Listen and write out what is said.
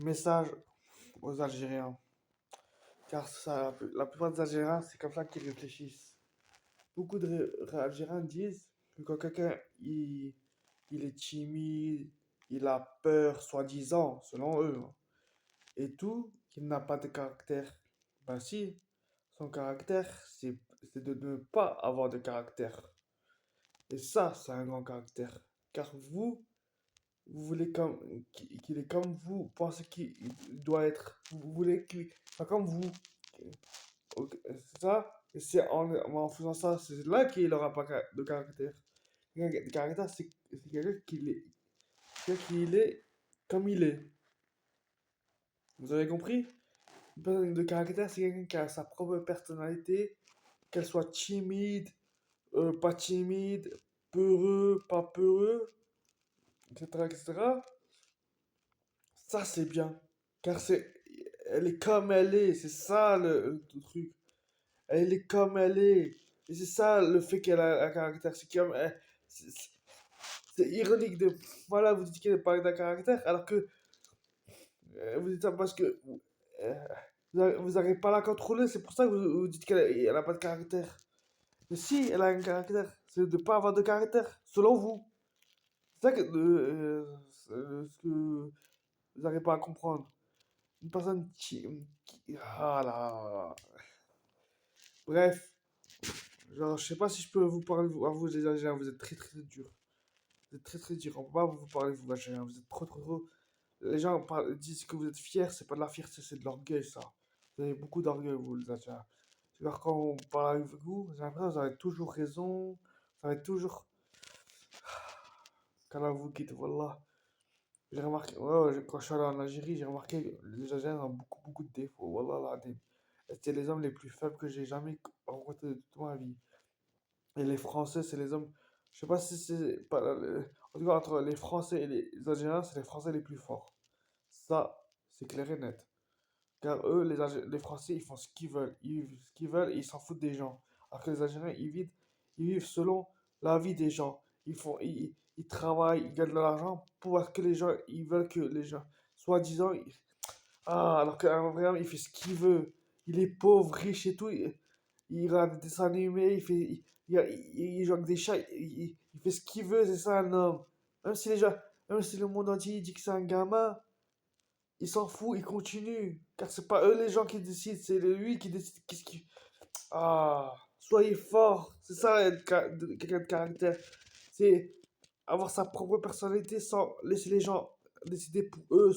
Message aux Algériens. Car la plupart des Algériens, c'est comme ça qu'ils réfléchissent. Beaucoup Algériens disent que quand quelqu'un il est timide, il a peur, soi-disant, selon eux, hein, et tout, qu'il n'a pas de caractère. Ben si, son caractère, c'est de ne pas avoir de caractère. Et ça, c'est un grand caractère. Car vous voulez qu'il est comme vous, pensez qu'il doit être, vous voulez qu'il soit comme vous. Ok, c'est ça, et c'est en faisant ça, c'est là qu'il n'aura pas de caractère. Quelqu'un de caractère, c'est quelqu'un qui est comme il est. Vous avez compris? Une personne de caractère, c'est quelqu'un qui a sa propre personnalité, qu'elle soit timide, pas timide, peureux, pas peureux, etc., etc. Ça, c'est bien. Car elle est comme elle est. C'est ça le truc. Elle est comme elle est. Et c'est ça le fait qu'elle a un caractère. C'est ironique de. Voilà, vous dites qu'elle n'a pas de caractère, alors que vous dites ça parce que vous n'arrivez pas à la contrôler. C'est pour ça que vous dites qu'elle n'a pas de caractère. Mais si, elle a un caractère. C'est de ne pas avoir de caractère, selon vous. C'est ça ce que vous n'arrivez pas à comprendre. Une personne ah là. Bref, genre, je sais pas si je peux vous parler à vous les Algériens, vous êtes très très dur. Vous êtes très très dur. On peut pas vous parler vous Algériens, vous êtes trop trop trop. Les gens disent que vous êtes fiers, c'est pas de la fierté, c'est de l'orgueil ça. Vous avez beaucoup d'orgueil vous les Algériens. Genre quand on parle avec vous, j'ai l'impression que vous avez toujours raison, vous avez toujours. Quand vous quitte, voilà. J'ai remarqué, quand je suis allé en Algérie, j'ai remarqué que les Algériens ont beaucoup, beaucoup de défauts. Wallah, là, c'était les hommes les plus faibles que j'ai jamais rencontrés de toute ma vie. Et les Français, c'est les hommes. Je sais pas si c'est pas. En tout cas, entre les Français et les Algériens, c'est les Français les plus forts. Ça, c'est clair et net. Car eux, les Français, ils font ce qu'ils veulent. Ils vivent ce qu'ils veulent et ils s'en foutent des gens. Alors que les Algériens, ils vivent selon la vie des gens. Ils travaillent, ils gagnent de l'argent pour que les gens, ils veulent que les gens, soi-disant, ah, alors qu'un vrai homme, il fait ce qu'il veut. Il est pauvre, riche et tout. Il regarde des dessins animés, il joue avec des chats, il fait ce qu'il veut, c'est ça un homme. Même si les gens, même si le monde entier dit que c'est un gamin, il s'en fout, il continue. Car c'est pas eux les gens qui décident, c'est lui qui décide qu'est-ce qui. Ah, soyez fort. C'est ça être quelqu'un de caractère. C'est avoir sa propre personnalité sans laisser les gens décider pour eux.